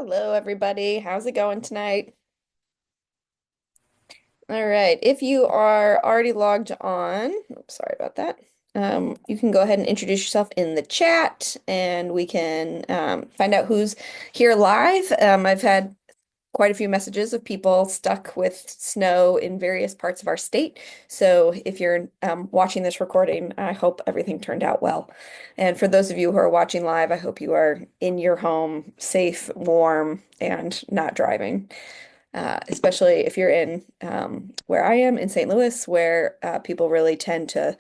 Hello, everybody. How's it going tonight? All right. If you are already logged on, oops, sorry about that. You can go ahead and introduce yourself in the chat and we can find out who's here live. I've had quite a few messages of people stuck with snow in various parts of our state. So if you're watching this recording, I hope everything turned out well. And for those of you who are watching live, I hope you are in your home, safe, warm, and not driving. Especially if you're in where I am in St. Louis, where people really tend to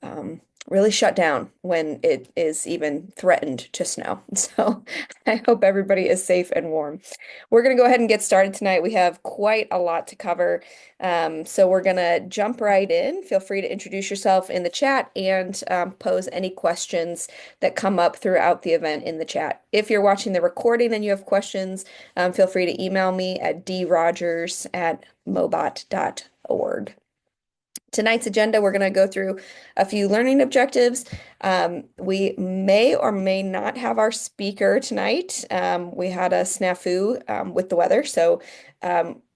um, really shut down when it is even threatened to snow. So I hope everybody is safe and warm. We're going to go ahead and get started tonight. We have quite a lot to cover. So we're going to jump right in. Feel free to introduce yourself in the chat and pose any questions that come up throughout the event in the chat. If you're watching the recording and you have questions, feel free to email me at drogers@mobot.org. Tonight's agenda, we're going to go through a few learning objectives. We may or may not have our speaker tonight. We had a snafu with the weather, so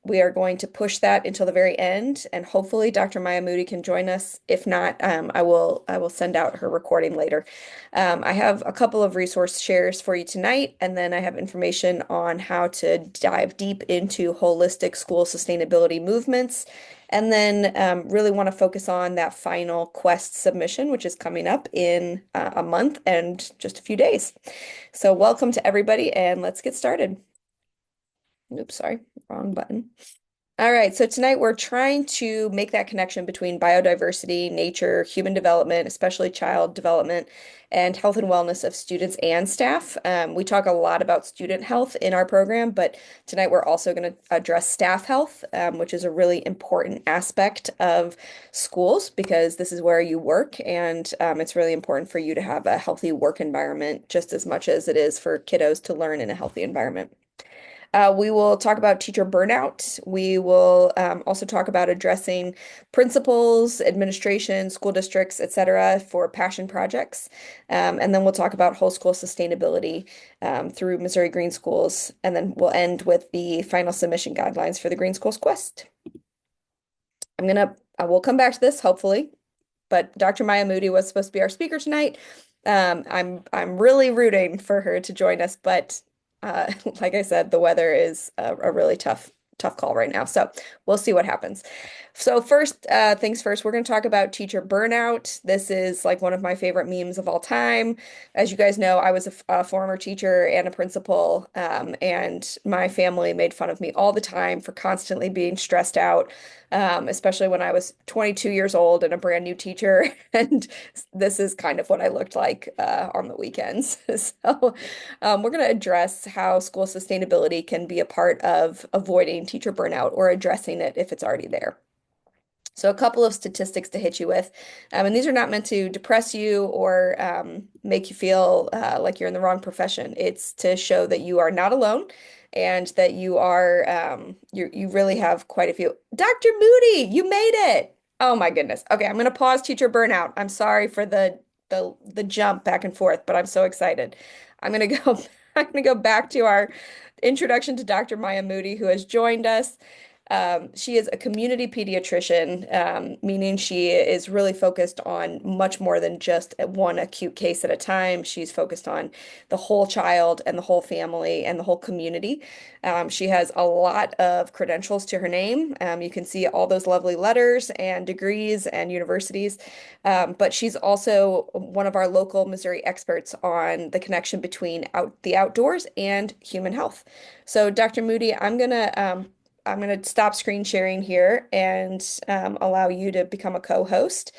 we are going to push that until the very end, and hopefully Dr. Maya Moody can join us. If not, I will send out her recording later. I have a couple of resource shares for you tonight, and then I have information on how to dive deep into holistic school sustainability movements. And then really want to focus on that final quest submission, which is coming up in a month and just a few days. So welcome to everybody, and let's get started. Oops, sorry, wrong button. All right, so tonight we're trying to make that connection between biodiversity, nature, human development, especially child development, and health and wellness of students and staff. We talk a lot about student health in our program, but tonight we're also going to address staff health, which is a really important aspect of schools because this is where you work, and it's really important for you to have a healthy work environment just as much as it is for kiddos to learn in a healthy environment. We will talk about teacher burnout. We will also talk about addressing principals, administration, school districts, etc., for passion projects. And then we'll talk about whole school sustainability through Missouri Green Schools. And then we'll end with the final submission guidelines for the Green Schools Quest. I will come back to this, hopefully, but Dr. Maya Moody was supposed to be our speaker tonight. I'm really rooting for her to join us, but like I said, the weather is a really tough call right now. So we'll see what happens. So first things first, we're going to talk about teacher burnout. This is like one of my favorite memes of all time. As you guys know, I was a former teacher and a principal, and my family made fun of me all the time for constantly being stressed out, especially when I was 22 years old and a brand new teacher. And this is kind of what I looked like on the weekends. So we're going to address how school sustainability can be a part of avoiding teacher burnout or addressing it if it's already there. So a couple of statistics to hit you with, and these are not meant to depress you or make you feel like you're in the wrong profession. It's to show that you are not alone and that you are you really have quite a few. Dr. Moody, you made it. Oh my goodness. Okay, I'm going to pause teacher burnout. I'm sorry for the jump back and forth, but I'm so excited. I'm going to go I'm going to go back to our introduction to Dr. Maya Moody, who has joined us. She is a community pediatrician, meaning she is really focused on much more than just one acute case at a time. She's focused on the whole child and the whole family and the whole community. She has a lot of credentials to her name. You can see all those lovely letters and degrees and universities. But she's also one of our local Missouri experts on the connection between the outdoors and human health. So, Dr. Moody, I'm going to stop screen sharing here and allow you to become a co-host.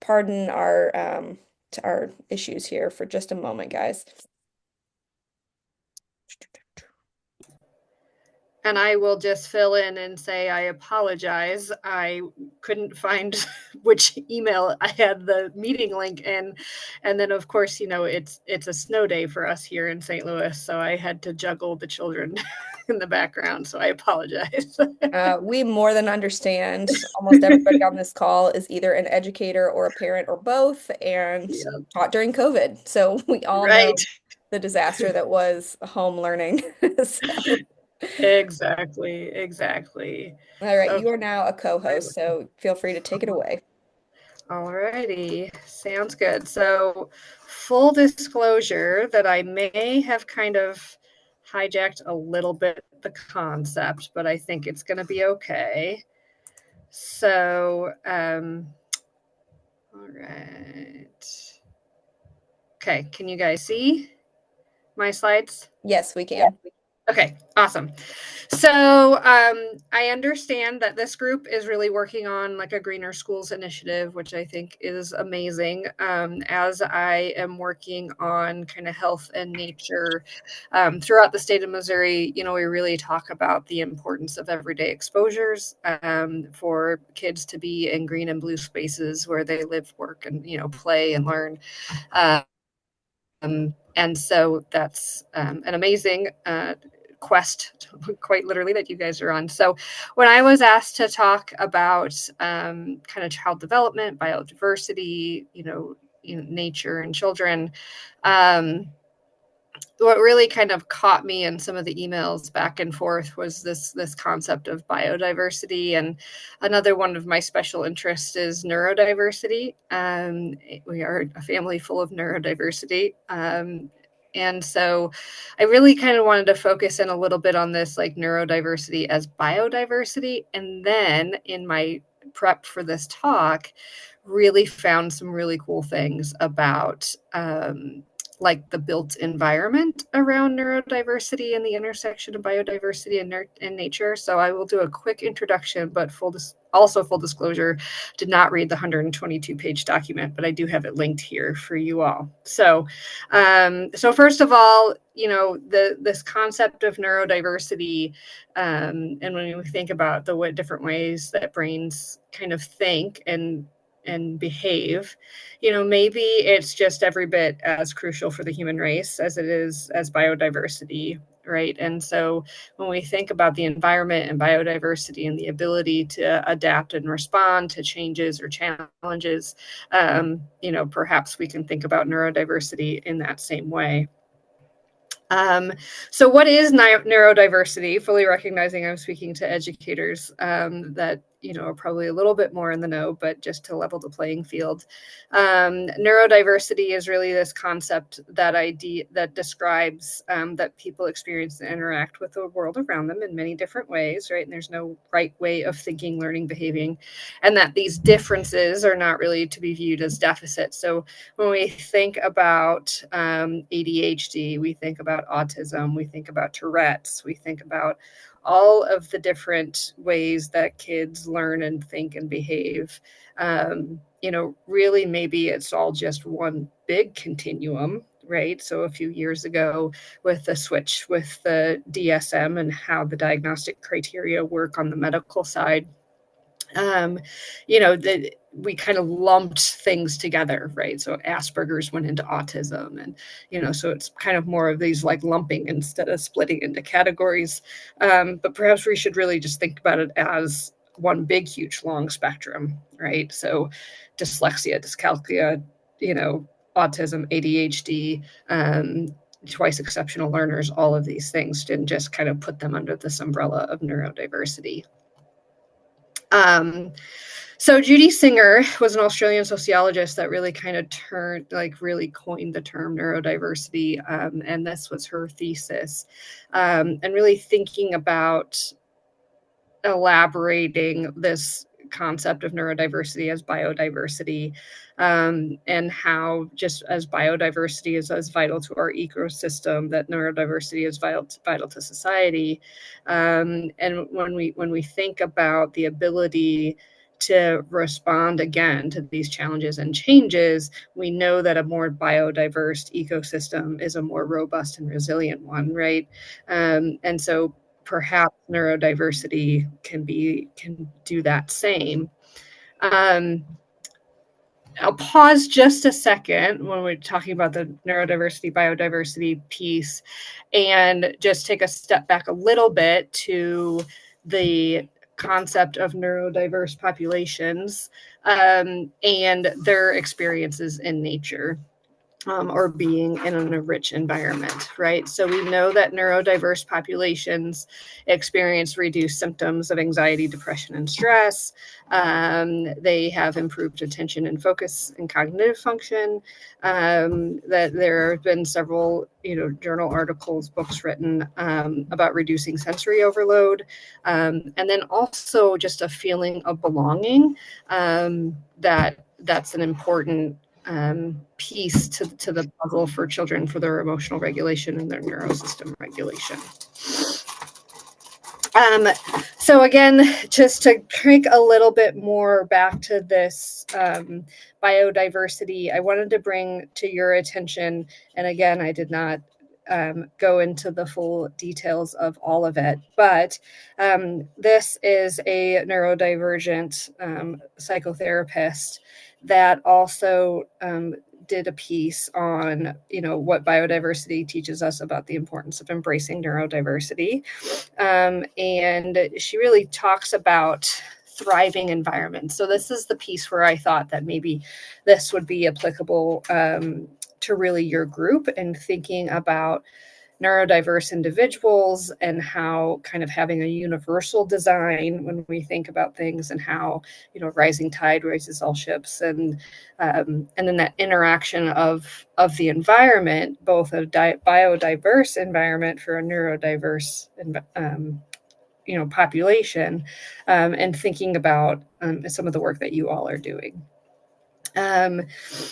Pardon our issues here for just a moment, guys. And I will just fill in and say I apologize. I couldn't find which email I had the meeting link in. And then of course, it's a snow day for us here in St. Louis, so I had to juggle the children in the background, so I apologize. We more than understand. Almost everybody on this call is either an educator or a parent or both, and Yeah, taught during COVID. So we all know right. the disaster that was home learning. So, Exactly, exactly. all right, Okay. you are now a co-host, so feel free to take it away. Alrighty, sounds good. So, full disclosure that I may have kind of hijacked a little bit the concept, but I think it's going to be okay. So, all right. Okay, can you guys see my slides? Yes, we can. Okay, awesome. So I understand that this group is really working on like a greener schools initiative, which I think is amazing. As I am working on kind of health and nature throughout the state of Missouri, you know, we really talk about the importance of everyday exposures for kids to be in green and blue spaces where they live, work, and you know, play and learn. And so that's an amazing quest, quite literally, that you guys are on. So when I was asked to talk about kind of child development, biodiversity, nature and children, what really kind of caught me in some of the emails back and forth was this concept of biodiversity, and another one of my special interests is neurodiversity. We are a family full of neurodiversity, and so I really kind of wanted to focus in a little bit on this, like neurodiversity as biodiversity, and then in my prep for this talk really found some really cool things about like the built environment around neurodiversity and the intersection of biodiversity and nature. So I will do a quick introduction, but also full disclosure, did not read the 122-page document, but I do have it linked here for you all. So first of all, this concept of neurodiversity, and when we think about the different ways that brains kind of think and behave, maybe it's just every bit as crucial for the human race as it is as biodiversity, right? And so when we think about the environment and biodiversity and the ability to adapt and respond to changes or challenges, perhaps we can think about neurodiversity in that same way. So what is neurodiversity? Fully recognizing I'm speaking to educators that are probably a little bit more in the know, but just to level the playing field. Neurodiversity is really this concept that describes that people experience and interact with the world around them in many different ways, right? And there's no right way of thinking, learning, behaving, and that these differences are not really to be viewed as deficits. So when we think about ADHD, we think about autism, we think about Tourette's, we think about all of the different ways that kids learn and think and behave. Really, maybe it's all just one big continuum, right? So a few years ago, with the switch with the DSM and how the diagnostic criteria work on the medical side, we kind of lumped things together, right? So Asperger's went into autism, and so it's kind of more of these like lumping instead of splitting into categories. But perhaps we should really just think about it as one big, huge, long spectrum, right? So dyslexia, dyscalculia, autism, ADHD, twice exceptional learners, all of these things, and just kind of put them under this umbrella of neurodiversity. So Judy Singer was an Australian sociologist that really kind of really coined the term neurodiversity. And this was her thesis. And really thinking about elaborating this concept of neurodiversity as biodiversity, and how just as biodiversity is as vital to our ecosystem, that neurodiversity is vital to society. And when we think about the ability to respond again to these challenges and changes, we know that a more biodiverse ecosystem is a more robust and resilient one, right? And so perhaps neurodiversity can do that same. I'll pause just a second when we're talking about the neurodiversity, biodiversity piece, and just take a step back a little bit to the concept of neurodiverse populations and their experiences in nature. or being in an enriched environment, right? So we know that neurodiverse populations experience reduced symptoms of anxiety, depression, and stress. They have improved attention and focus and cognitive function. That there have been several, journal articles, books written about reducing sensory overload, and then also just a feeling of belonging. That's an important piece to the puzzle for children for their emotional regulation and their neurosystem regulation. So again, just to take a little bit more back to this biodiversity, I wanted to bring to your attention, and again, I did not go into the full details of all of it, but this is a neurodivergent psychotherapist that also did a piece on, what biodiversity teaches us about the importance of embracing neurodiversity. And she really talks about thriving environments. So this is the piece where I thought that maybe this would be applicable to really your group, and thinking about neurodiverse individuals and how kind of having a universal design when we think about things, and how, rising tide raises all ships, and then that interaction of the environment, both a biodiverse environment for a neurodiverse population, and thinking about some of the work that you all are doing.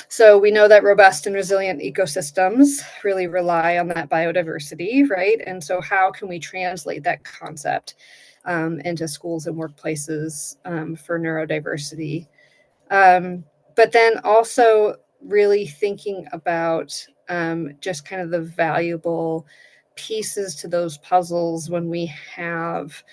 So we know that robust and resilient ecosystems really rely on that biodiversity, right? And so how can we translate that concept into schools and workplaces for neurodiversity? But then also really thinking about just kind of the valuable pieces to those puzzles when we have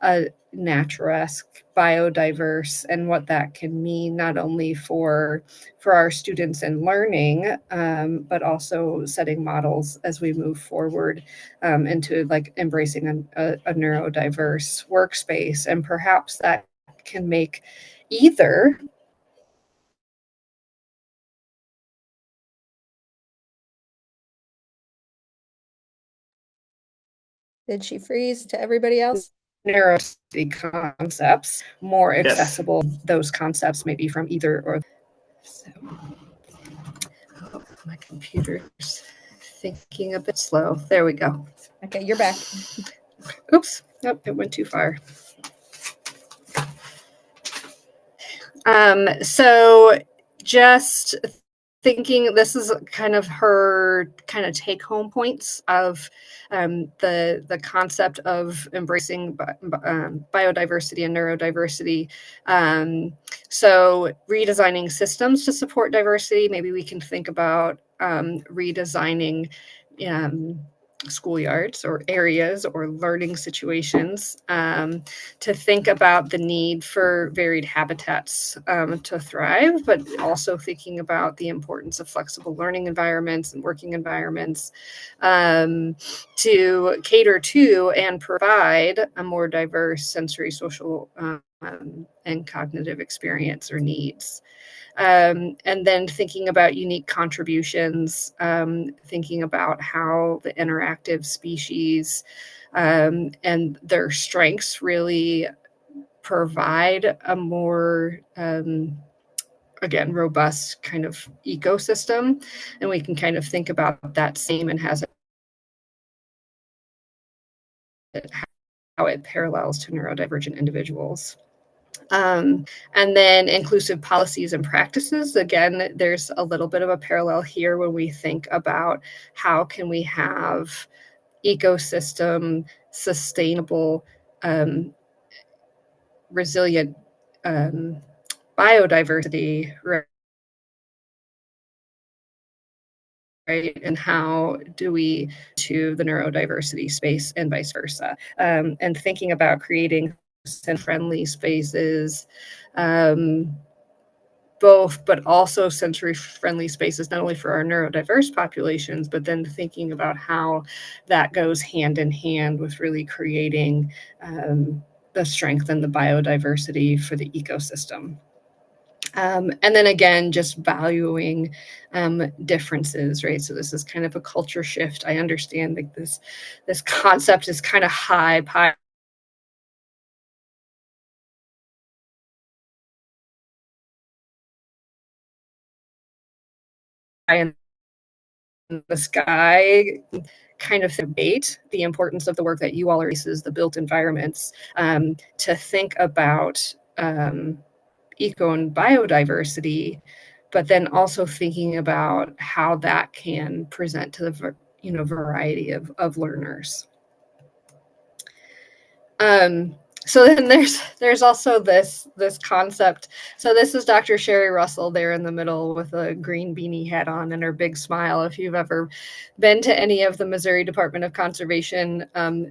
a naturesque, biodiverse, and what that can mean not only for our students and learning, but also setting models as we move forward into like embracing a neurodiverse workspace. And perhaps that can make either. Did she freeze to everybody else? Neurodiversity concepts more accessible. Yes. Those concepts maybe from either or. So, my computer's thinking a bit slow. There we go. Okay, you're back. Oops, nope, it went too far. So just thinking, this is kind of her kind of take home points of the concept of embracing biodiversity and neurodiversity. So redesigning systems to support diversity. Maybe we can think about redesigning schoolyards or areas or learning situations to think about the need for varied habitats to thrive, but also thinking about the importance of flexible learning environments and working environments to cater to and provide a more diverse sensory, social, and cognitive experience or needs. And then thinking about unique contributions, thinking about how the interactive species and their strengths really provide a more, again, robust kind of ecosystem. And we can kind of think about that same and how it parallels to neurodivergent individuals. And then inclusive policies and practices. Again, there's a little bit of a parallel here when we think about how can we have ecosystem, sustainable, resilient biodiversity, right? And how do we to the neurodiversity space and vice versa? And thinking about creating friendly spaces, both, but also sensory friendly spaces, not only for our neurodiverse populations, but then thinking about how that goes hand in hand with really creating the strength and the biodiversity for the ecosystem. And then again, just valuing differences, right? So this is kind of a culture shift. I understand that this concept is kind of high pie in the sky kind of debate the importance of the work that you all are is the built environments, to think about eco and biodiversity, but then also thinking about how that can present to the variety of learners. Um, so then there's also this concept. So this is Dr. Sherry Russell there in the middle with a green beanie hat on and her big smile. If you've ever been to any of the Missouri Department of Conservation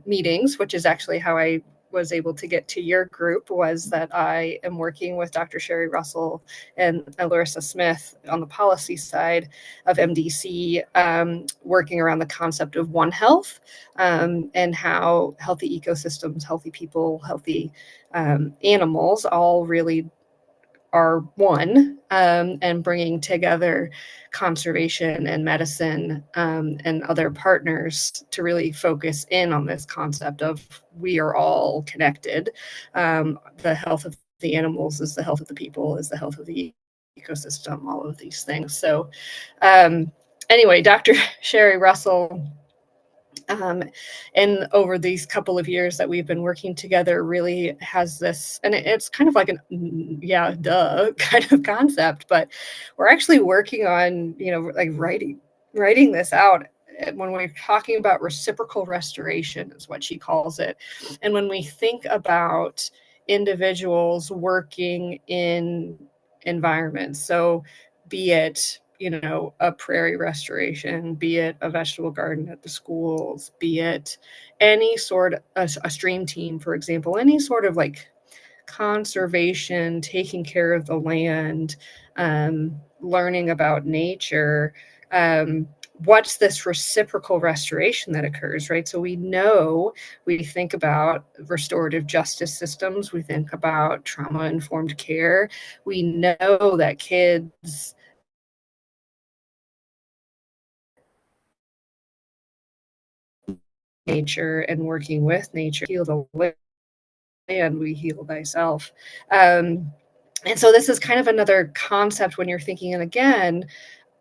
meetings, which is actually how I was able to get to your group, was that I am working with Dr. Sherry Russell and Larissa Smith on the policy side of MDC, working around the concept of One Health, and how healthy ecosystems, healthy people, healthy animals all really are one, and bringing together conservation and medicine, and other partners to really focus in on this concept of we are all connected. The health of the animals is the health of the people, is the health of the ecosystem, all of these things. So anyway, Dr. Sherry Russell, and over these couple of years that we've been working together, really has this, and it's kind of like an yeah, duh kind of concept, but we're actually working on, like writing this out. When we're talking about reciprocal restoration is what she calls it. And when we think about individuals working in environments, so be it a prairie restoration, be it a vegetable garden at the schools, be it any sort of a stream team, for example, any sort of like conservation, taking care of the land, learning about nature. What's this reciprocal restoration that occurs, right? So we think about restorative justice systems, we think about trauma-informed care. We know that kids nature and working with nature heal the land, we heal thyself. And so this is kind of another concept when you're thinking, and again,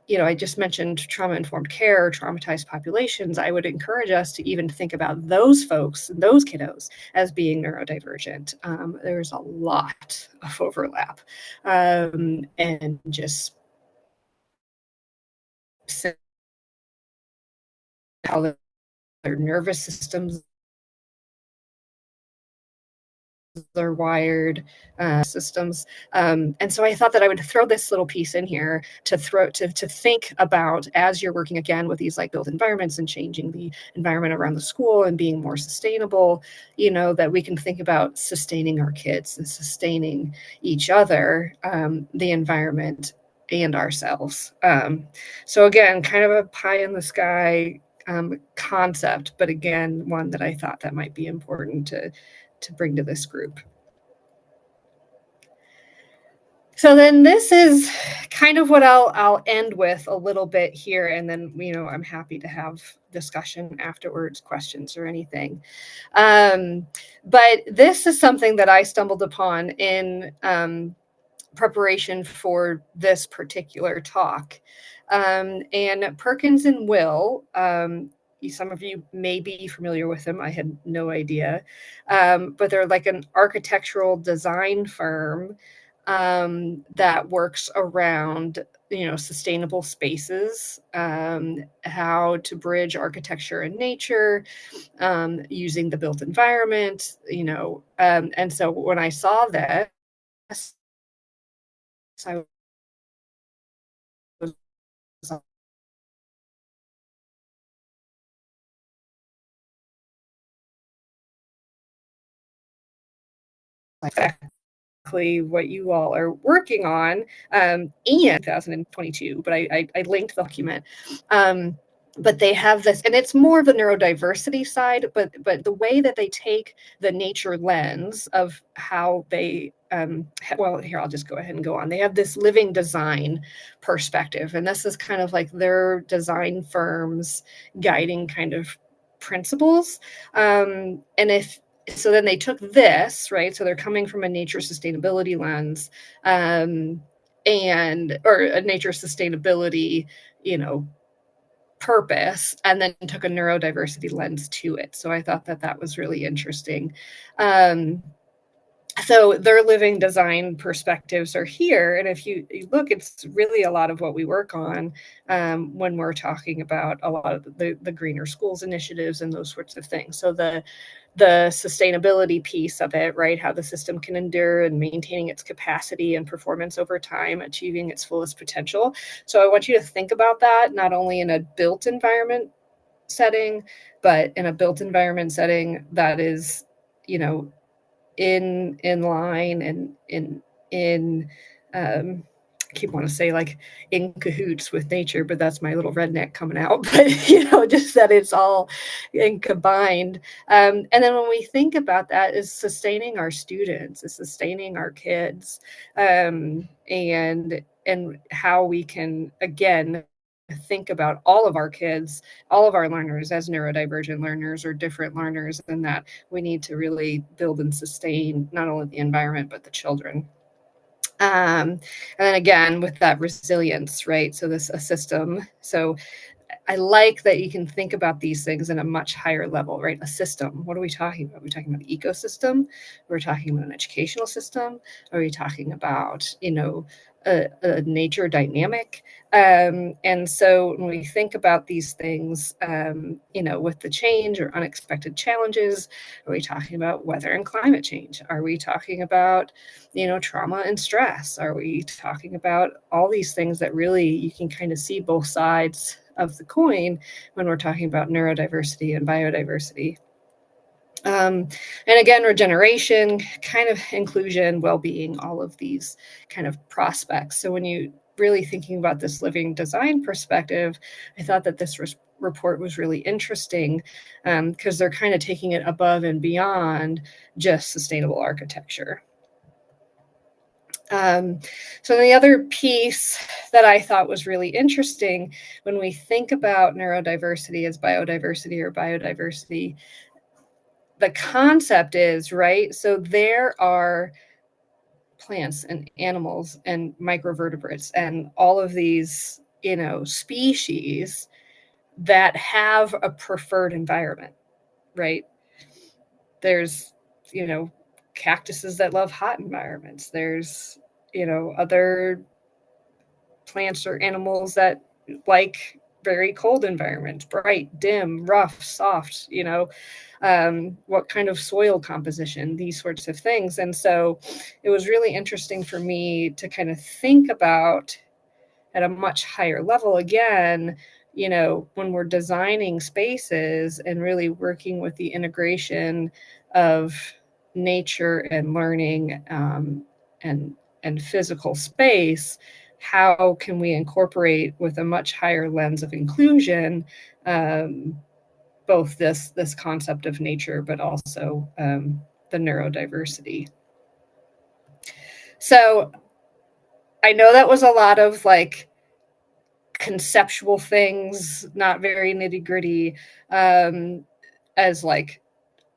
I just mentioned trauma-informed care, traumatized populations. I would encourage us to even think about those folks, those kiddos, as being neurodivergent. There's a lot of overlap, and just how their nervous systems are wired, systems. And so I thought that I would throw this little piece in here to think about, as you're working again with these like built environments and changing the environment around the school and being more sustainable, that we can think about sustaining our kids and sustaining each other, the environment and ourselves. So again, kind of a pie in the sky concept, but again, one that I thought that might be important to bring to this group. So then this is kind of what I'll end with a little bit here, and then I'm happy to have discussion afterwards, questions or anything. But this is something that I stumbled upon in preparation for this particular talk. And Perkins and Will, some of you may be familiar with them. I had no idea. But they're like an architectural design firm that works around sustainable spaces, how to bridge architecture and nature, using the built environment, and so when I saw this, I was like, exactly what you all are working on, in 2022, but I linked the document. But they have this, and it's more of the neurodiversity side, but the way that they take the nature lens of how they well, here, I'll just go ahead and go on. They have this living design perspective, and this is kind of like their design firm's guiding kind of principles. And if so, then they took this, right? So they're coming from a nature sustainability lens, and or a nature sustainability, you know, purpose, and then took a neurodiversity lens to it. So I thought that that was really interesting. So their living design perspectives are here, and if you look, it's really a lot of what we work on when we're talking about a lot of the greener schools initiatives and those sorts of things. So the sustainability piece of it, right? How the system can endure and maintaining its capacity and performance over time, achieving its fullest potential. So I want you to think about that not only in a built environment setting, but in a built environment setting that is, you know, in line and in I keep want to say like in cahoots with nature, but that's my little redneck coming out. But you know, just that it's all in combined. And then when we think about that, is sustaining our students, is sustaining our kids, and how we can again think about all of our kids, all of our learners as neurodivergent learners or different learners, and that we need to really build and sustain not only the environment but the children. And then again with that resilience, right? So this a system. So I like that you can think about these things in a much higher level, right? A system. What are we talking about? Are we talking about an ecosystem? We're talking about an educational system? Are we talking about, you know, a nature dynamic? And so when we think about these things, you know, with the change or unexpected challenges, are we talking about weather and climate change? Are we talking about, you know, trauma and stress? Are we talking about all these things that really you can kind of see both sides of the coin when we're talking about neurodiversity and biodiversity? And again, regeneration, kind of inclusion, well-being, all of these kind of prospects. So when you really thinking about this living design perspective, I thought that this report was really interesting because they're kind of taking it above and beyond just sustainable architecture. So the other piece that I thought was really interesting when we think about neurodiversity as biodiversity or biodiversity, the concept is, right? So there are plants and animals and microvertebrates and all of these, you know, species that have a preferred environment, right? There's, you know, cactuses that love hot environments. There's, you know, other plants or animals that like very cold environments, bright, dim, rough, soft, you know, what kind of soil composition, these sorts of things. And so it was really interesting for me to kind of think about at a much higher level again, you know, when we're designing spaces and really working with the integration of nature and learning and physical space, how can we incorporate with a much higher lens of inclusion both this concept of nature but also the neurodiversity. So I know that was a lot of like conceptual things, not very nitty gritty, as like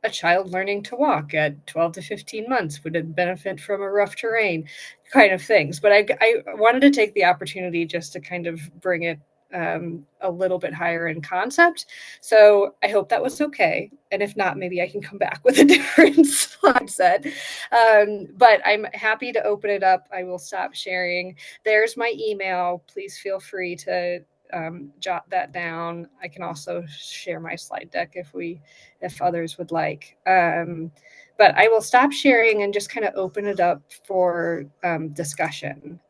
a child learning to walk at 12 to 15 months would it benefit from a rough terrain kind of things. But I wanted to take the opportunity just to kind of bring it a little bit higher in concept. So I hope that was okay. And if not, maybe I can come back with a different slide set. But I'm happy to open it up. I will stop sharing. There's my email. Please feel free to jot that down. I can also share my slide deck if others would like. But I will stop sharing and just kind of open it up for discussion.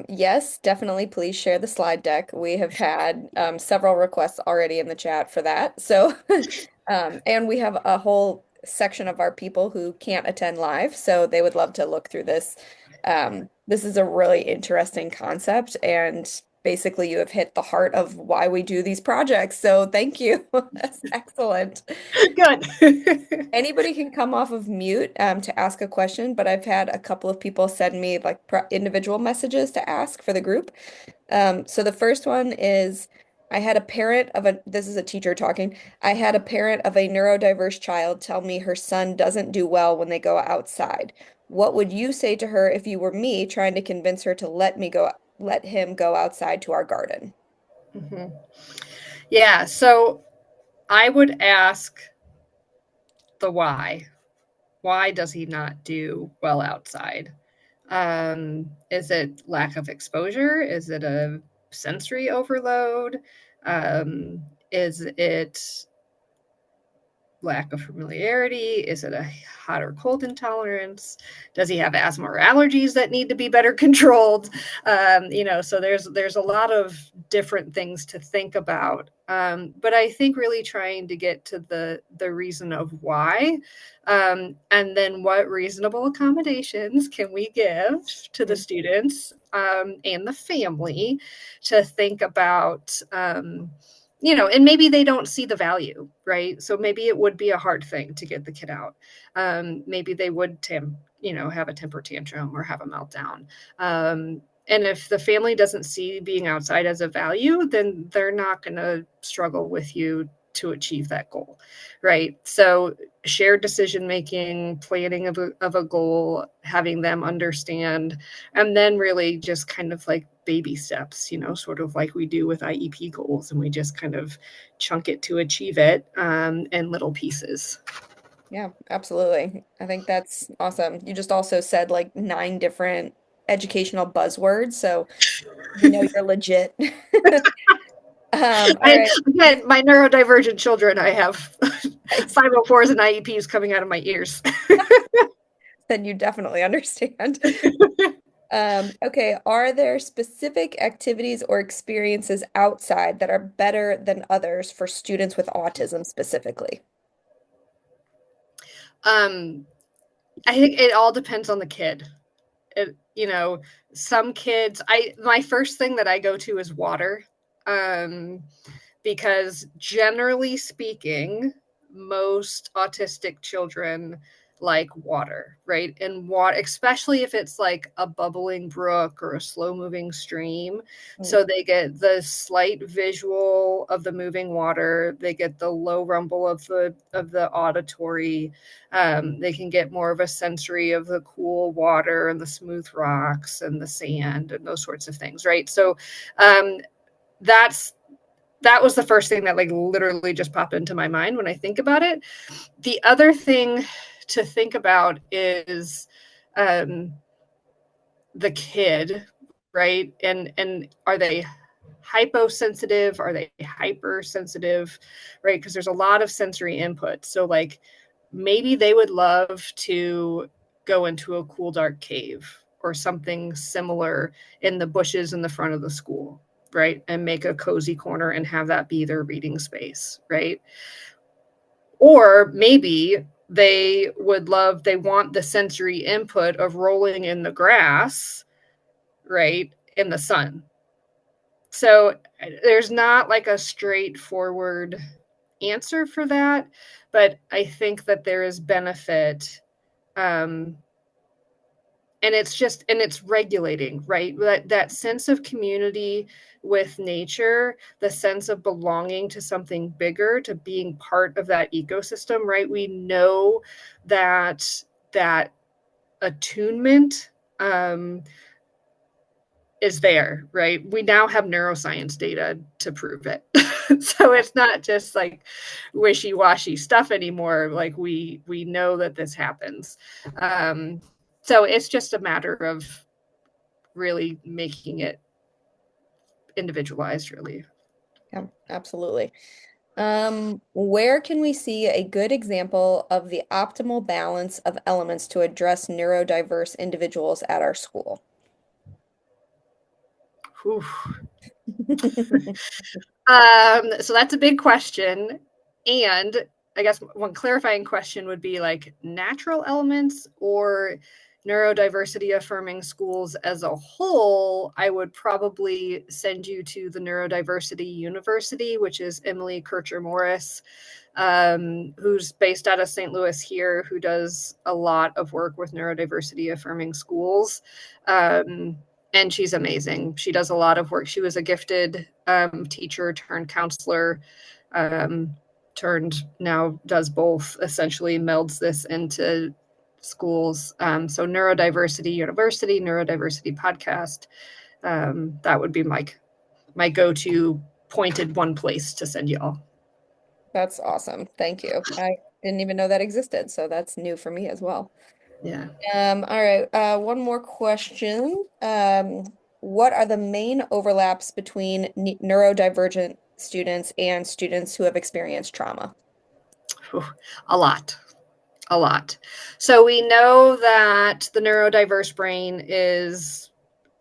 Yes, definitely. Please share the slide deck. We have had several requests already in the chat for that. So, and we have a whole section of our people who can't attend live, so they would love to look through this. This is a really interesting concept, and basically you have hit the heart of why we do these projects. So thank you. That's excellent. Good. Anybody can come off of mute to ask a question, but I've had a couple of people send me like individual messages to ask for the group. So the first one is I had a parent of a, this is a teacher talking. I had a parent of a neurodiverse child tell me her son doesn't do well when they go outside. What would you say to her if you were me trying to convince her to let him go outside to our garden? Mhm. Yeah, so I would ask the why. Why does he not do well outside? Is it lack of exposure? Is it a sensory overload? Is it lack of familiarity? Is it a hot or cold intolerance? Does he have asthma or allergies that need to be better controlled? So there's a lot of different things to think about. But I think really trying to get to the reason of why, and then what reasonable accommodations can we give to the Mm, students and the family to think about. And maybe they don't see the value, right? So maybe it would be a hard thing to get the kid out. Maybe they would have a temper tantrum or have a meltdown. And if the family doesn't see being outside as a value, then they're not going to struggle with you to achieve that goal, right? So shared decision making, planning of a goal, having them understand, and then really just kind of like baby steps, sort of like we do with IEP goals, and we just kind of chunk it to achieve it in little pieces. yeah, absolutely. I think that's awesome. You just also said like 9 different educational buzzwords, so we know you're legit. All And right. again, my neurodivergent children, I have Nice. 504s and IEPs coming out of my ears. Then you definitely understand. Okay, are there specific activities or experiences outside that are better than others for students with autism specifically? um, I think it all depends on the kid. It, some kids, my first thing that I go to is water. Um, because generally speaking, most autistic children like water, right? And water, especially if it's like a bubbling brook or a slow moving stream. Mm, So they get the slight visual of the moving water, they get the low rumble of the auditory. They can get more of a sensory of the cool water and the smooth rocks and the sand and those sorts of things, right? So um, that's that was the first thing that like literally just popped into my mind when I think about it. The other thing to think about is um, the kid, right? And are they hyposensitive? Are they hypersensitive? Right? Because there's a lot of sensory input. So like maybe they would love to go into a cool dark cave or something similar in the bushes in the front of the school, right? And make a cozy corner and have that be their reading space, right? Or maybe they want the sensory input of rolling in the grass, right? In the sun. So there's not like a straightforward answer for that, but I think that there is benefit. Um, and it's regulating, right? That sense of community with nature, the sense of belonging to something bigger, to being part of that ecosystem, right? We know that attunement is there, right? We now have neuroscience data to prove it. So it's not just like wishy-washy stuff anymore. Like we know that this happens. Um, so it's just a matter of really making it individualized, really. Yeah, absolutely. Where can we see a good example of the optimal balance of elements to address neurodiverse individuals at our school? Whew. So that's a big question. And I guess one clarifying question would be like natural elements or neurodiversity affirming schools as a whole, I would probably send you to the Neurodiversity University, which is Emily Kircher Morris, who's based out of St. Louis here, who does a lot of work with neurodiversity affirming schools. And she's amazing. She does a lot of work. She was a gifted teacher turned counselor, turned now does both, essentially melds this into schools. So Neurodiversity University, Neurodiversity Podcast, that would be my go-to pointed one place to send y'all. That's awesome. Thank you. I didn't even know that existed, so that's new for me as well. Yeah. All right. One more question. What are the main overlaps between neurodivergent students and students who have experienced trauma? A lot. A lot. So we know that the neurodiverse brain is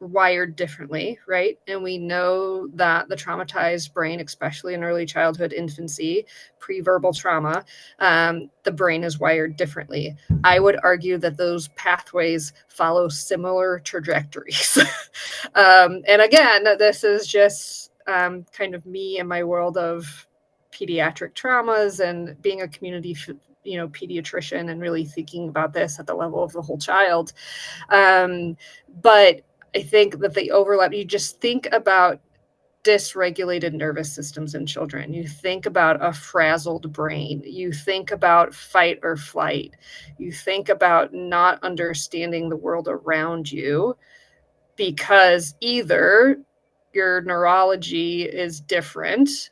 wired differently, right? And we know that the traumatized brain, especially in early childhood, infancy, pre-verbal trauma, the brain is wired differently. I would argue that those pathways follow similar trajectories. And again, this is just kind of me and my world of pediatric traumas and being a community pediatrician and really thinking about this at the level of the whole child. But I think that the overlap, you just think about dysregulated nervous systems in children. You think about a frazzled brain. You think about fight or flight. You think about not understanding the world around you because either your neurology is different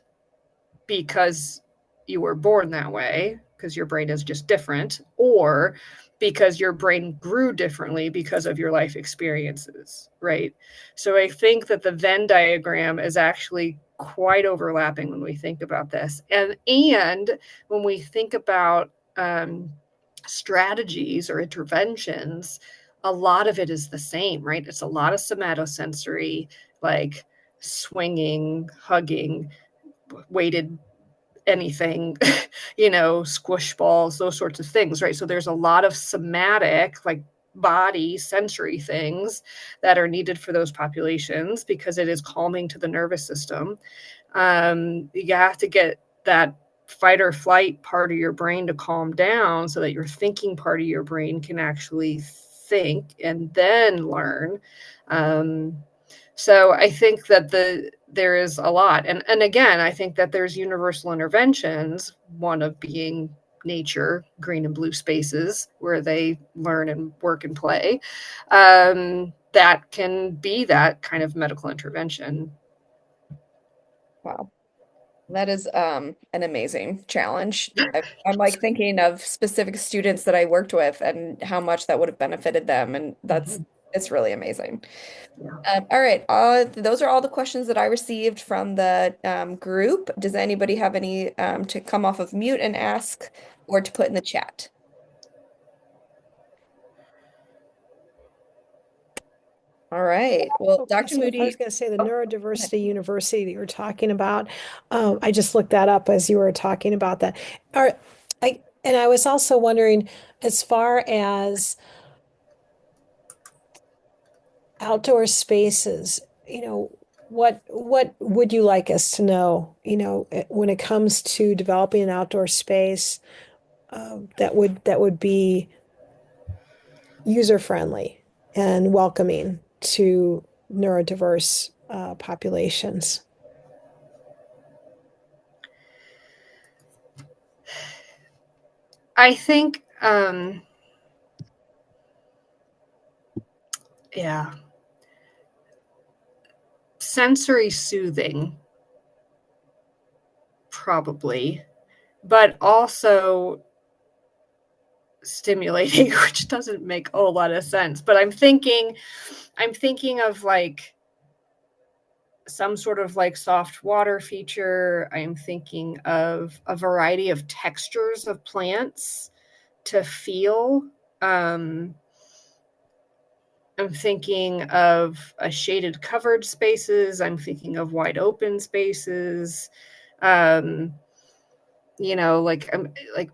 because you were born that way, because your brain is just different, or because your brain grew differently because of your life experiences, right? So I think that the Venn diagram is actually quite overlapping when we think about this. And when we think about strategies or interventions, a lot of it is the same, right? It's a lot of somatosensory, like swinging, hugging, weighted anything, squish balls, those sorts of things, right? So there's a lot of somatic, like body sensory things that are needed for those populations because it is calming to the nervous system. You have to get that fight or flight part of your brain to calm down so that your thinking part of your brain can actually think and then learn. So I think that there is a lot. And again, I think that there's universal interventions, one of being nature, green and blue spaces where they learn and work and play, that can be that kind of medical intervention. Wow. That is an amazing challenge. I'm like thinking of specific students that I worked with and how much that would have benefited them, and it's really amazing. Yeah. All right, those are all the questions that I received from the group. Does anybody have any to come off of mute and ask or to put in the chat? All right. Well, Okay, Dr. so I was Moody. going to say the Oh, go ahead. Neurodiversity University that you were talking about. I just looked that up as you were talking about that. And I was also wondering, as far as outdoor spaces, what would you like us to know, when it comes to developing an outdoor space, that would be user friendly and welcoming to neurodiverse populations? I think, yeah, sensory soothing, probably, but also stimulating, which doesn't make a whole lot of sense. But I'm thinking of like some sort of like soft water feature. I'm thinking of a variety of textures of plants to feel. Um, I'm thinking of a shaded covered spaces. I'm thinking of wide open spaces. Um, like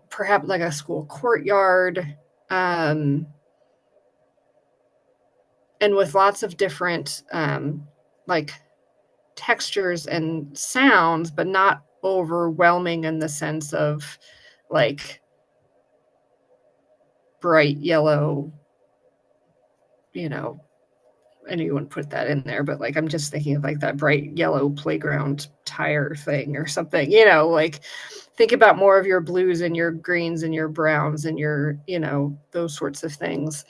perhaps like a school courtyard. Um, and with lots of different like textures and sounds, but not overwhelming in the sense of like bright yellow, you know, and you wouldn't put that in there, but like I'm just thinking of like that bright yellow playground tire thing or something, you know, like think about more of your blues and your greens and your browns and your, you know, those sorts of things.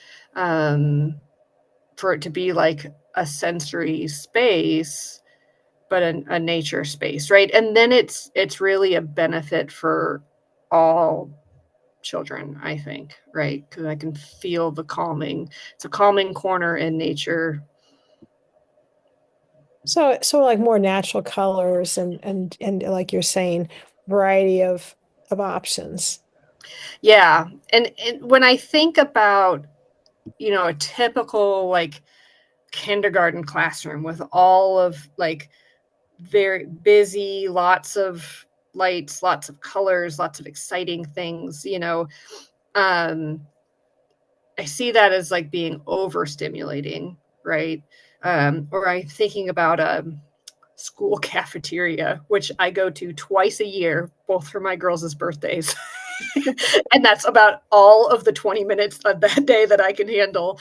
For it to be like a sensory space, but a nature space, right? And then it's really a benefit for all children, I think, right? Because I can feel the calming. It's a calming corner in nature. So like more natural colors and like you're saying, variety of options. Yeah. And when I think about, you know, a typical like kindergarten classroom with all of like very busy, lots of lights, lots of colors, lots of exciting things, you know, um, I see that as like being overstimulating, right? Or I'm thinking about a school cafeteria, which I go to twice a year, both for my girls' birthdays. And that's about all of the 20 minutes of that day that I can handle.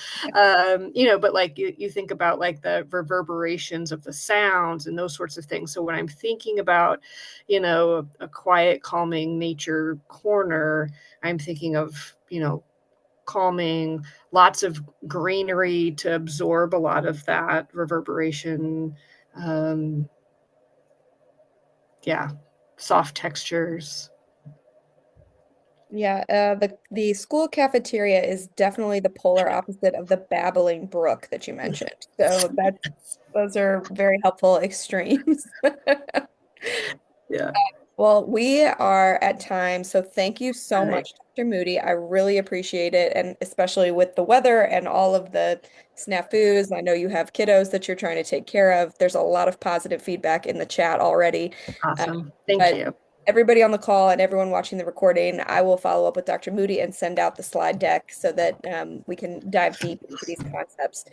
You know, but like you think about like the reverberations of the sounds and those sorts of things. So when I'm thinking about, you know, a quiet, calming nature corner, I'm thinking of, you know, calming, lots of greenery to absorb a lot of that reverberation. Um, yeah, soft textures. Yeah, the school cafeteria is definitely the polar opposite of the babbling brook that you mentioned. So that's those are very helpful extremes. Yeah. Well, we are at time, so thank you so All right. much, Dr. Moody. I really appreciate it, and especially with the weather and all of the snafus. I know you have kiddos that you're trying to take care of. There's a lot of positive feedback in the chat already. Uh, Awesome. Thank but you. everybody on the call and everyone watching the recording, I will follow up with Dr. Moody and send out the slide deck so that we can dive deep into these concepts.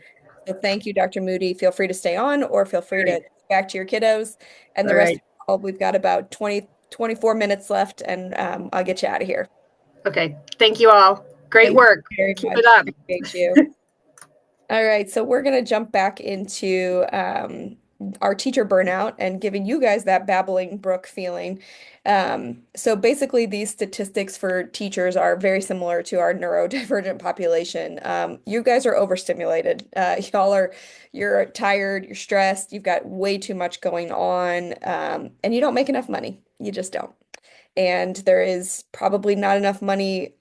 So thank you, Dr. Moody. Feel free to stay on or feel free All to right. go back to your kiddos. And All the rest of right. the call, we've got about 24 minutes left, and I'll get you out of here. Okay. Thank you all. Great Thank work. you very Keep it much. up. Appreciate you. All right, so we're going to jump back into our teacher burnout and giving you guys that babbling brook feeling. So basically, these statistics for teachers are very similar to our neurodivergent population. You guys are overstimulated. You're tired, you're stressed, you've got way too much going on, and you don't make enough money. You just don't. And there is probably not enough money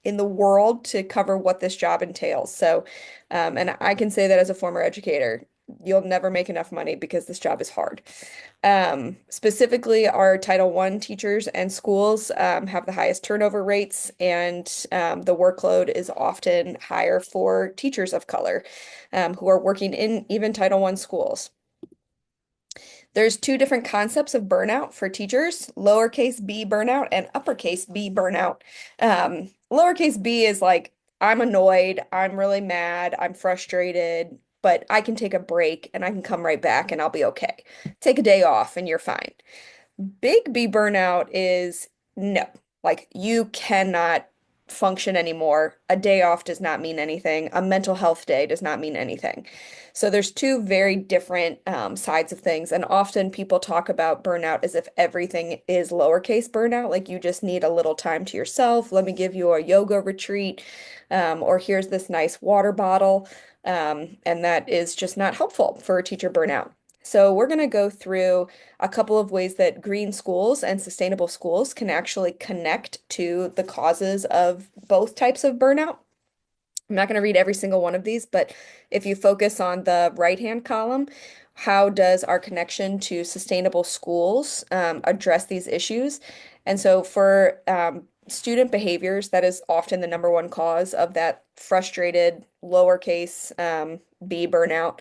in the world to cover what this job entails. So, and I can say that as a former educator, you'll never make enough money because this job is hard. Specifically, our Title I teachers and schools have the highest turnover rates, and the workload is often higher for teachers of color who are working in even Title I schools. There's two different concepts of burnout for teachers, lowercase b burnout and uppercase b burnout. Lowercase b is like, I'm annoyed, I'm really mad, I'm frustrated, but I can take a break and I can come right back and I'll be okay. Take a day off and you're fine. Big B burnout is no, like you cannot function anymore. A day off does not mean anything. A mental health day does not mean anything. So there's two very different sides of things. And often people talk about burnout as if everything is lowercase burnout, like you just need a little time to yourself. Let me give you a yoga retreat, or here's this nice water bottle. And that is just not helpful for a teacher burnout. So we're going to go through a couple of ways that green schools and sustainable schools can actually connect to the causes of both types of burnout. I'm not going to read every single one of these, but if you focus on the right-hand column, how does our connection to sustainable schools address these issues? And so for student behaviors, that is often the number one cause of that frustrated lowercase b burnout.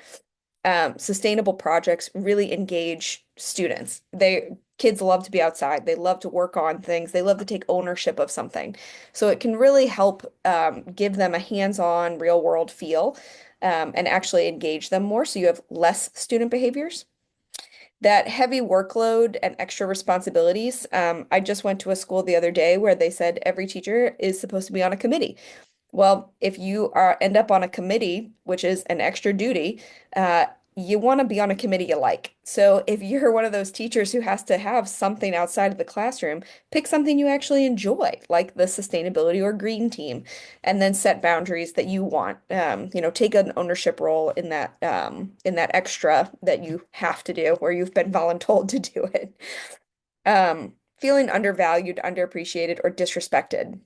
Sustainable projects really engage students. Kids love to be outside. They love to work on things. They love to take ownership of something. So it can really help give them a hands-on, real-world feel. and actually engage them more so you have less student behaviors. That heavy workload and extra responsibilities. I just went to a school the other day where they said every teacher is supposed to be on a committee. Well, if you are end up on a committee, which is an extra duty, you want to be on a committee you like. So if you're one of those teachers who has to have something outside of the classroom, pick something you actually enjoy, like the sustainability or green team, and then set boundaries that you want. Take an ownership role in that extra that you have to do, where you've been voluntold to do it. Feeling undervalued, underappreciated, or disrespected.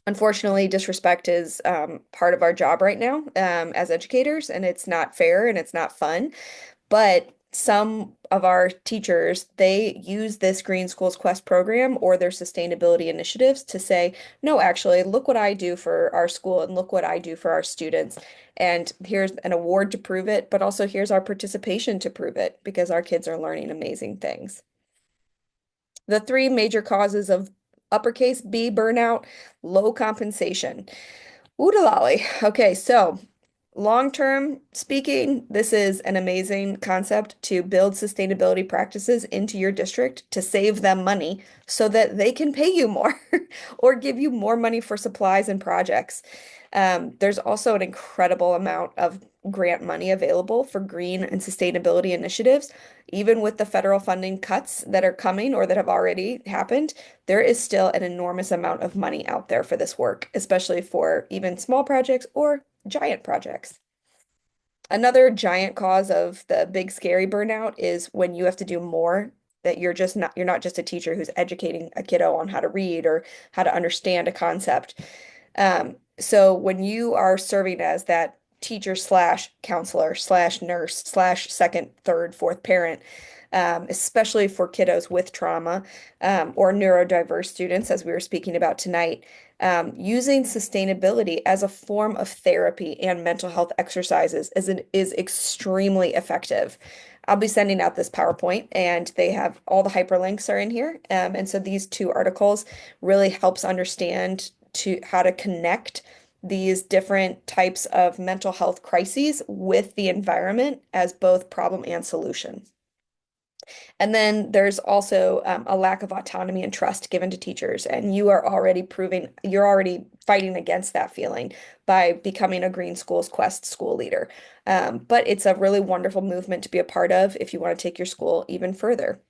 Unfortunately, disrespect is part of our job right now as educators, and it's not fair and it's not fun. But some of our teachers, they use this Green Schools Quest program or their sustainability initiatives to say, no, actually, look what I do for our school and look what I do for our students. And here's an award to prove it, but also here's our participation to prove it because our kids are learning amazing things. The three major causes of uppercase B burnout, low compensation. Oodalolly. Okay, so long-term speaking, this is an amazing concept to build sustainability practices into your district to save them money so that they can pay you more or give you more money for supplies and projects. There's also an incredible amount of grant money available for green and sustainability initiatives. Even with the federal funding cuts that are coming or that have already happened, there is still an enormous amount of money out there for this work, especially for even small projects or giant projects. Another giant cause of the big scary burnout is when you have to do more, that you're not just a teacher who's educating a kiddo on how to read or how to understand a concept. So when you are serving as that teacher slash counselor slash nurse slash second, third, fourth parent, especially for kiddos with trauma or neurodiverse students, as we were speaking about tonight, using sustainability as a form of therapy and mental health exercises is extremely effective. I'll be sending out this PowerPoint and they have all the hyperlinks are in here. And so these two articles really helps understand how to connect these different types of mental health crises with the environment as both problem and solution. And then there's also a lack of autonomy and trust given to teachers. And you're already fighting against that feeling by becoming a Green Schools Quest school leader. But it's a really wonderful movement to be a part of if you want to take your school even further.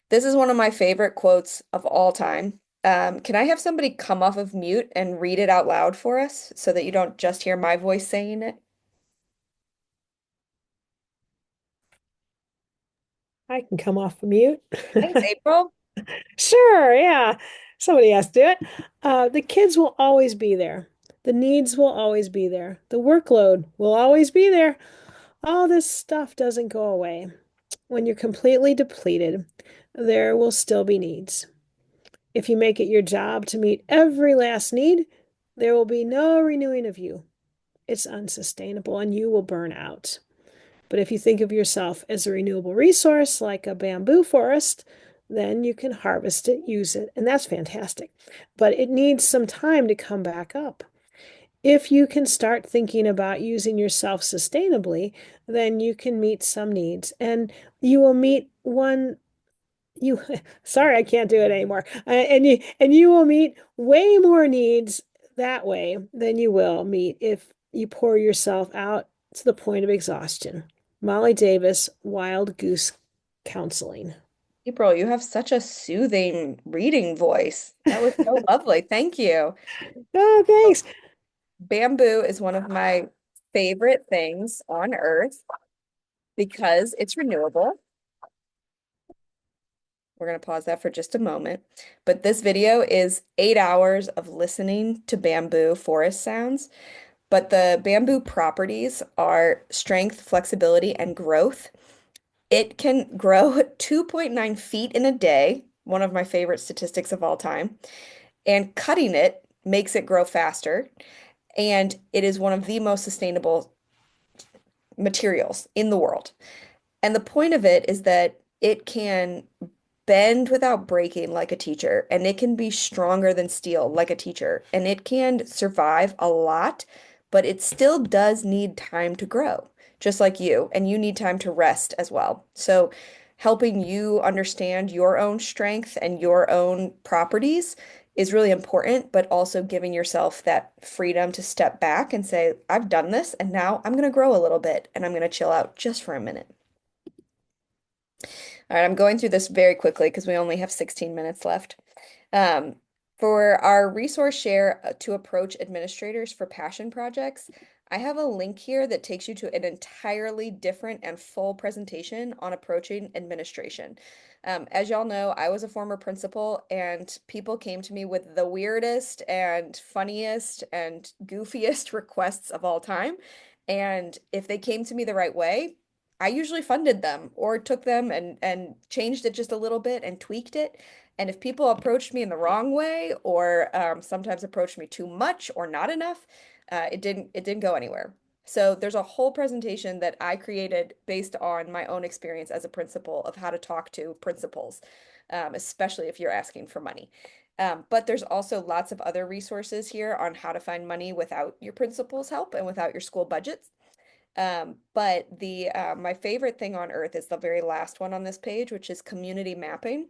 This is one of my favorite quotes of all time. Can I have somebody come off of mute and read it out loud for us so that you don't just hear my voice saying it? I can come off mute. Thanks, April. Sure, yeah. Somebody has to do it. The kids will always be there. The needs will always be there. The workload will always be there. All this stuff doesn't go away. When you're completely depleted, there will still be needs. If you make it your job to meet every last need, there will be no renewing of you. It's unsustainable and you will burn out. But if you think of yourself as a renewable resource like a bamboo forest, then you can harvest it, use it, and that's fantastic. But it needs some time to come back up. If you can start thinking about using yourself sustainably, then you can meet some needs and you will meet one you sorry, I can't do it anymore. And you will meet way more needs that way than you will meet if you pour yourself out to the point of exhaustion. Molly Davis, Wild Goose Counseling. April, you have such a soothing reading voice. That was so lovely. Thank you. Oh, thanks. Bamboo is one of my favorite things on earth because it's renewable. We're going to pause that for just a moment. But this video is 8 hours of listening to bamboo forest sounds. But the bamboo properties are strength, flexibility, and growth. It can grow 2.9 feet in a day, one of my favorite statistics of all time. And cutting it makes it grow faster. And it is one of the most sustainable materials in the world. And the point of it is that it can bend without breaking like a teacher, and it can be stronger than steel like a teacher, and it can survive a lot, but it still does need time to grow, just like you, and you need time to rest as well. So helping you understand your own strength and your own properties is really important, but also giving yourself that freedom to step back and say, I've done this, and now I'm going to grow a little bit and I'm going to chill out just for a minute. All right, I'm going through this very quickly because we only have 16 minutes left. Um, for our resource share to approach administrators for passion projects, I have a link here that takes you to an entirely different and full presentation on approaching administration. As y'all know, I was a former principal, and people came to me with the weirdest and funniest and goofiest requests of all time. And if they came to me the right way, I usually funded them or took them and changed it just a little bit and tweaked it. And if people approached me in the wrong way, or sometimes approached me too much or not enough, it didn't go anywhere. So there's a whole presentation that I created based on my own experience as a principal of how to talk to principals, especially if you're asking for money. But there's also lots of other resources here on how to find money without your principal's help and without your school budgets. But the my favorite thing on earth is the very last one on this page, which is community mapping.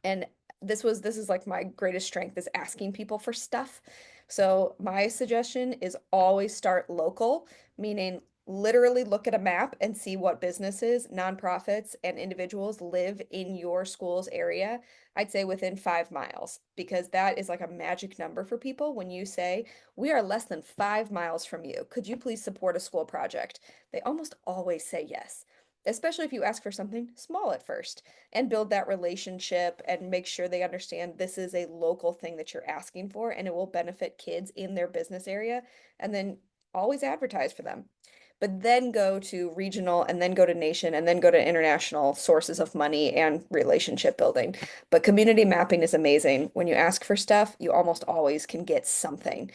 And this is like my greatest strength is asking people for stuff. So my suggestion is always start local, meaning literally look at a map and see what businesses, nonprofits, and individuals live in your school's area. I'd say within 5 miles, because that is like a magic number for people. When you say, we are less than 5 miles from you, could you please support a school project? They almost always say yes, especially if you ask for something small at first and build that relationship and make sure they understand this is a local thing that you're asking for and it will benefit kids in their business area, and then always advertise for them. But then go to regional and then go to nation and then go to international sources of money and relationship building. But community mapping is amazing. When you ask for stuff, you almost always can get something.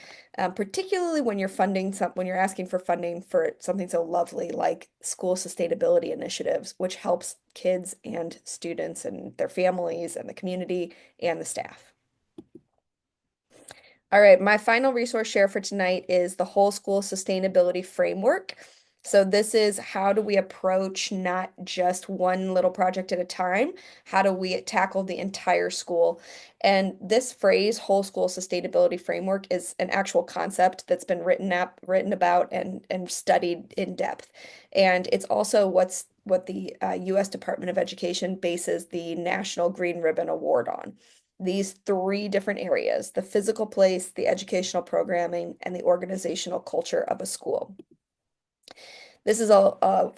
Particularly when when you're asking for funding for something so lovely like school sustainability initiatives, which helps kids and students and their families and the community and the staff. All right, my final resource share for tonight is the whole school sustainability framework. So this is how do we approach not just one little project at a time? How do we tackle the entire school? And this phrase, whole school sustainability framework, is an actual concept that's been written about and studied in depth. And it's also what the U.S. Department of Education bases the National Green Ribbon Award on. These three different areas: the physical place, the educational programming, and the organizational culture of a school. This is a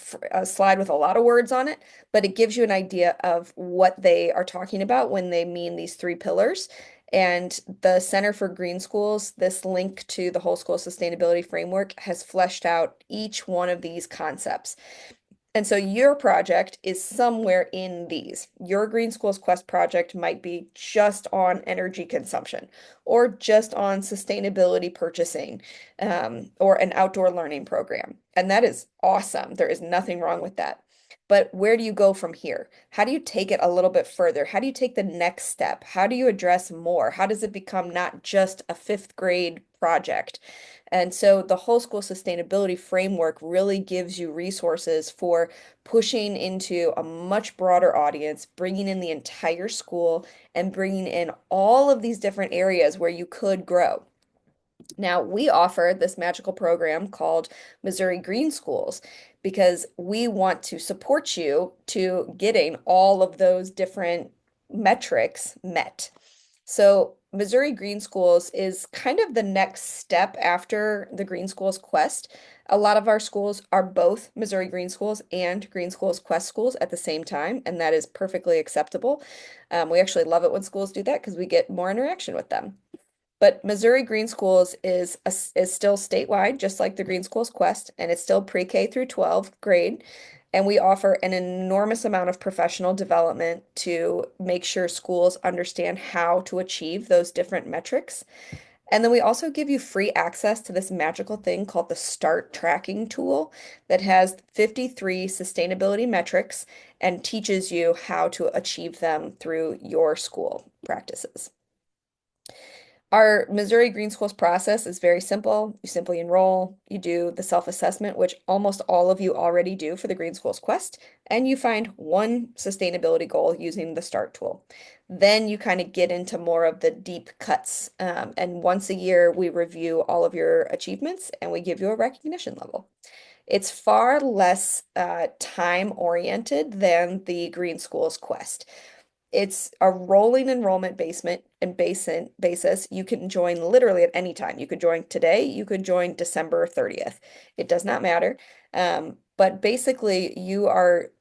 slide with a lot of words on it, but it gives you an idea of what they are talking about when they mean these three pillars. And the Center for Green Schools, this link to the whole school sustainability framework, has fleshed out each one of these concepts. And so your project is somewhere in these. Your Green Schools Quest project might be just on energy consumption or just on sustainability purchasing, or an outdoor learning program. And that is awesome. There is nothing wrong with that. But where do you go from here? How do you take it a little bit further? How do you take the next step? How do you address more? How does it become not just a fifth grade project? And so the whole school sustainability framework really gives you resources for pushing into a much broader audience, bringing in the entire school and bringing in all of these different areas where you could grow. Now, we offer this magical program called Missouri Green Schools because we want to support you to getting all of those different metrics met. So, Missouri Green Schools is kind of the next step after the Green Schools Quest. A lot of our schools are both Missouri Green Schools and Green Schools Quest schools at the same time, and that is perfectly acceptable. We actually love it when schools do that because we get more interaction with them. But Missouri Green Schools is still statewide, just like the Green Schools Quest, and it's still pre-K through 12th grade. And we offer an enormous amount of professional development to make sure schools understand how to achieve those different metrics. And then we also give you free access to this magical thing called the START tracking tool that has 53 sustainability metrics and teaches you how to achieve them through your school practices. Our Missouri Green Schools process is very simple. You simply enroll, you do the self-assessment, which almost all of you already do for the Green Schools Quest, and you find one sustainability goal using the START tool. Then you kind of get into more of the deep cuts. And once a year, we review all of your achievements and we give you a recognition level. It's far less time oriented than the Green Schools Quest. It's a rolling enrollment basement and basis. You can join literally at any time. You could join today, you could join December 30th. It does not matter. But basically you're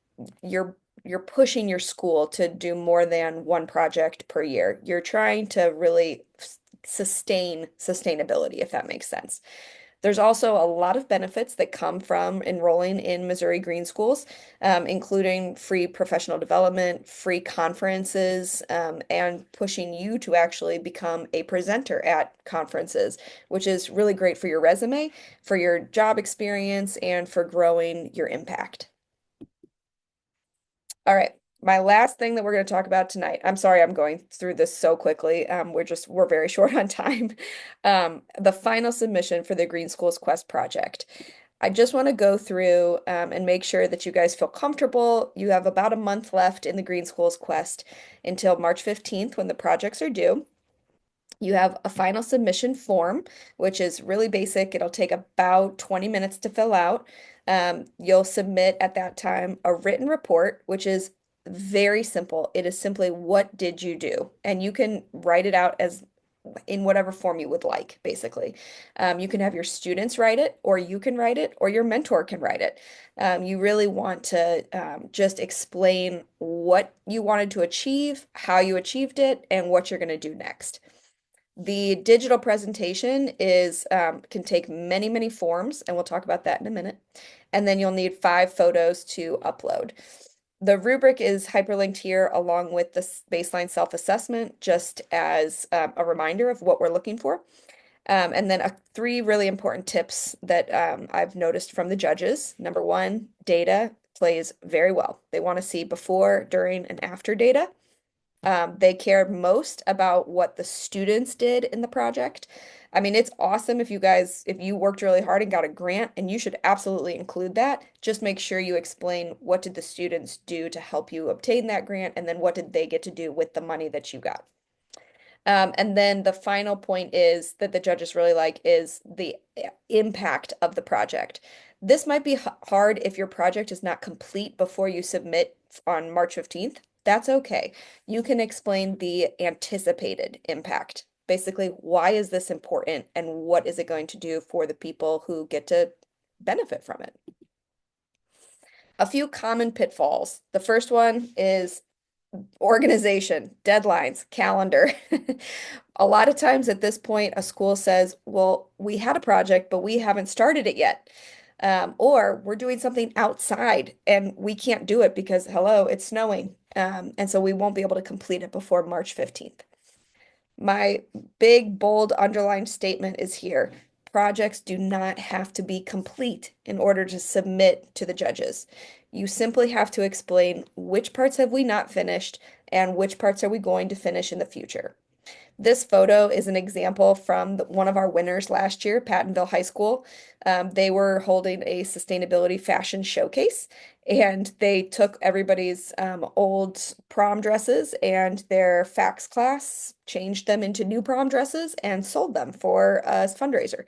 pushing your school to do more than one project per year. You're trying to really sustain sustainability, if that makes sense. There's also a lot of benefits that come from enrolling in Missouri Green Schools, including free professional development, free conferences, and pushing you to actually become a presenter at conferences, which is really great for your resume, for your job experience, and for growing your impact. All right. My last thing that we're going to talk about tonight. I'm sorry I'm going through this so quickly. We're very short on time. The final submission for the Green Schools Quest project. I just want to go through and make sure that you guys feel comfortable. You have about a month left in the Green Schools Quest until March 15th when the projects are due. You have a final submission form, which is really basic. It'll take about 20 minutes to fill out. You'll submit at that time a written report, which is very simple. It is simply, what did you do? And you can write it out as in whatever form you would like, basically. You can have your students write it, or you can write it, or your mentor can write it. You really want to just explain what you wanted to achieve, how you achieved it, and what you're going to do next. The digital presentation is can take many, many forms, and we'll talk about that in a minute. And then you'll need 5 photos to upload. The rubric is hyperlinked here along with the baseline self-assessment, just as a reminder of what we're looking for. And then 3 really important tips that I've noticed from the judges. Number 1, data plays very well. They want to see before, during, and after data. They care most about what the students did in the project. I mean, it's awesome if you worked really hard and got a grant, and you should absolutely include that. Just make sure you explain what did the students do to help you obtain that grant, and then what did they get to do with the money that you got. And then the final point is that the judges really like is the impact of the project. This might be hard if your project is not complete before you submit on March 15th. That's okay. You can explain the anticipated impact. Basically, why is this important and what is it going to do for the people who get to benefit from it? A few common pitfalls. The first one is organization, deadlines, calendar. A lot of times at this point, a school says, well, we had a project, but we haven't started it yet. Or we're doing something outside and we can't do it because, hello, it's snowing. And so we won't be able to complete it before March 15th. My big, bold, underlined statement is here. Projects do not have to be complete in order to submit to the judges. You simply have to explain which parts have we not finished and which parts are we going to finish in the future. This photo is an example from one of our winners last year, Pattonville High School. They were holding a sustainability fashion showcase, and they took everybody's old prom dresses and their fax class, changed them into new prom dresses, and sold them for a fundraiser.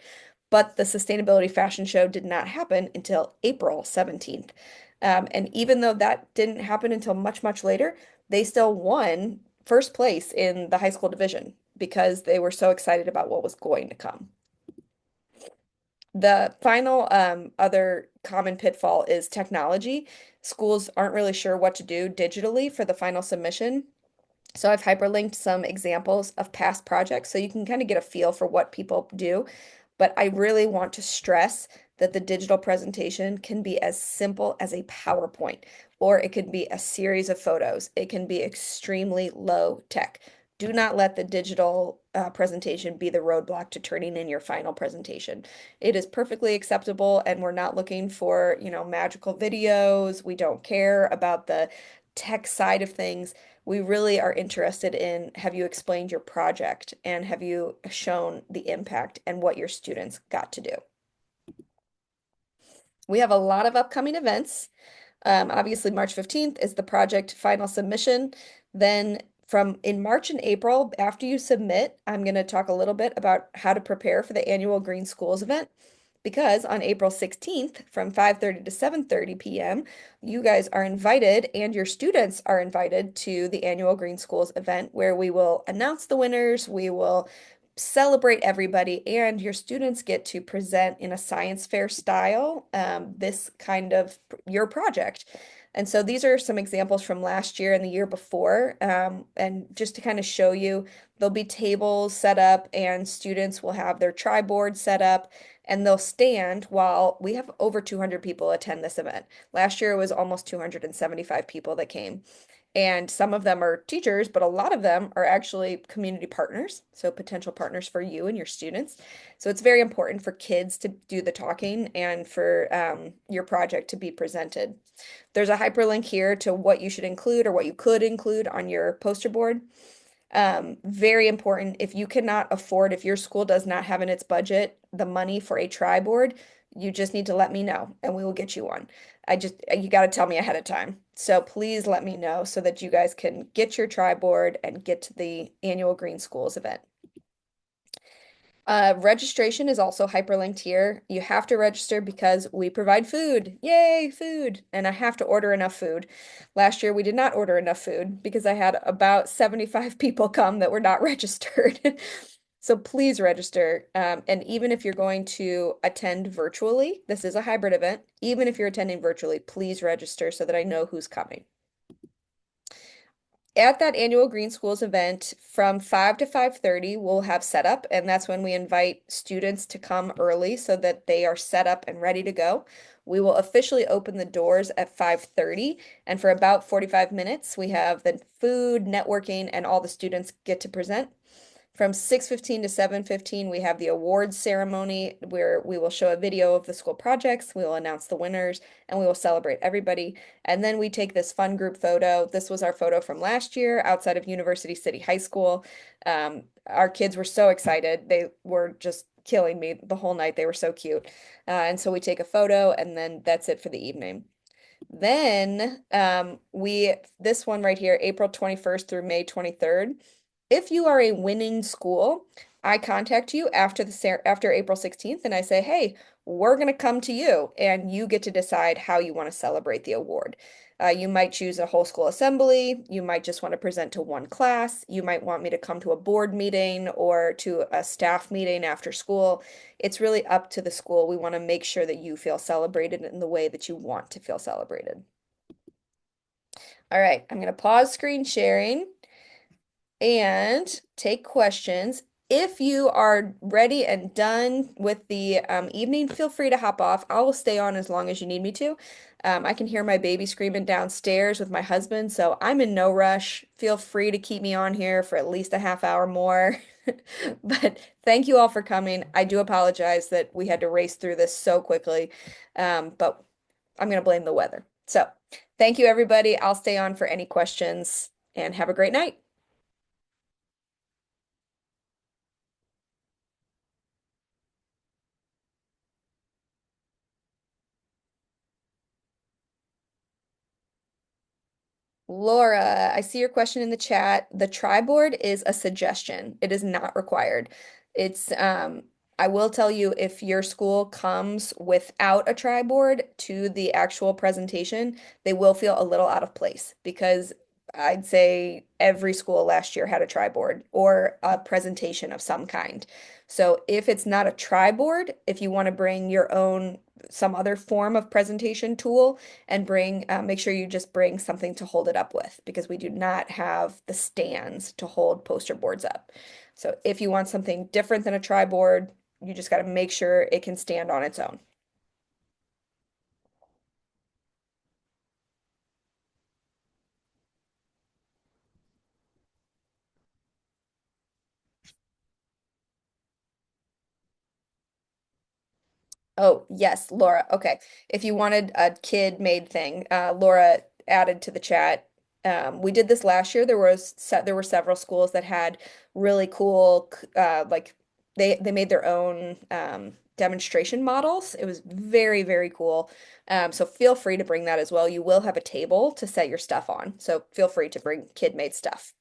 But the sustainability fashion show did not happen until April 17th. And even though that didn't happen until much, much later, they still won first place in the high school division because they were so excited about what was going to come. The final other common pitfall is technology. Schools aren't really sure what to do digitally for the final submission. So I've hyperlinked some examples of past projects so you can kind of get a feel for what people do. But I really want to stress that the digital presentation can be as simple as a PowerPoint, or it could be a series of photos. It can be extremely low tech. Do not let the digital presentation be the roadblock to turning in your final presentation. It is perfectly acceptable, and we're not looking for, magical videos. We don't care about the tech side of things. We really are interested in, have you explained your project and have you shown the impact and what your students got to do? We have a lot of upcoming events. Obviously, March 15th is the project final submission. Then from in March and April, after you submit, I'm going to talk a little bit about how to prepare for the annual Green Schools event. Because on April 16th from 5:30 to 7:30 p.m., you guys are invited and your students are invited to the annual Green Schools event where we will announce the winners, we will celebrate everybody, and your students get to present in a science fair style this kind of your project. And so these are some examples from last year and the year before. And just to kind of show you, there'll be tables set up and students will have their tri-board set up and they'll stand while we have over 200 people attend this event. Last year it was almost 275 people that came. And some of them are teachers, but a lot of them are actually community partners, so potential partners for you and your students. So it's very important for kids to do the talking and for your project to be presented. There's a hyperlink here to what you should include or what you could include on your poster board. Very important. If you cannot afford, if your school does not have in its budget the money for a tri-board, you just need to let me know and we will get you one. You got to tell me ahead of time. So please let me know so that you guys can get your tri-board and get to the annual Green Schools event. Registration is also hyperlinked here. You have to register because we provide food. Yay, food. And I have to order enough food. Last year we did not order enough food because I had about 75 people come that were not registered. So please register. And even if you're going to attend virtually, this is a hybrid event. Even if you're attending virtually, please register so that I know who's coming. At that annual Green Schools event from 5 to 5:30, we'll have setup, and that's when we invite students to come early so that they are set up and ready to go. We will officially open the doors at 5:30, and for about 45 minutes, we have the food, networking, and all the students get to present. From 6:15 to 7:15, we have the awards ceremony where we will show a video of the school projects, we will announce the winners, and we will celebrate everybody. And then we take this fun group photo. This was our photo from last year outside of University City High School. Our kids were so excited. They were just killing me the whole night. They were so cute. And so we take a photo, and then that's it for the evening. Then this one right here, April 21st through May 23rd. If you are a winning school, I contact you after April 16th and I say, hey, we're going to come to you and you get to decide how you want to celebrate the award. You might choose a whole school assembly. You might just want to present to one class. You might want me to come to a board meeting or to a staff meeting after school. It's really up to the school. We want to make sure that you feel celebrated in the way that you want to feel celebrated. All right, I'm going to pause screen sharing and take questions. If you are ready and done with the evening, feel free to hop off. I will stay on as long as you need me to. I can hear my baby screaming downstairs with my husband, so I'm in no rush. Feel free to keep me on here for at least a half hour more. But thank you all for coming. I do apologize that we had to race through this so quickly, but I'm going to blame the weather. So thank you, everybody. I'll stay on for any questions and have a great night. Laura, I see your question in the chat. The tri-board is a suggestion. It is not required. It's I will tell you if your school comes without a tri-board to the actual presentation, they will feel a little out of place because I'd say every school last year had a tri-board or a presentation of some kind. So if it's not a tri-board, if you want to bring your own some other form of presentation tool, and make sure you just bring something to hold it up with because we do not have the stands to hold poster boards up. So if you want something different than a tri-board, you just got to make sure it can stand on its own. Oh, yes, Laura. Okay. If you wanted a kid-made thing, Laura added to the chat We did this last year. There were several schools that had really cool like they made their own demonstration models. It was very, very cool. So feel free to bring that as well. You will have a table to set your stuff on. So feel free to bring kid-made stuff.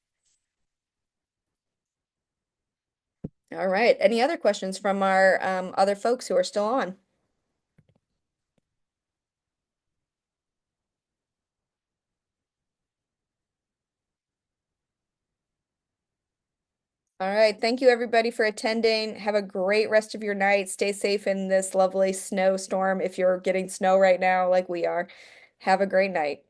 All right. Any other questions from our other folks who are still on? All right. Thank you, everybody, for attending. Have a great rest of your night. Stay safe in this lovely snowstorm if you're getting snow right now, like we are. Have a great night.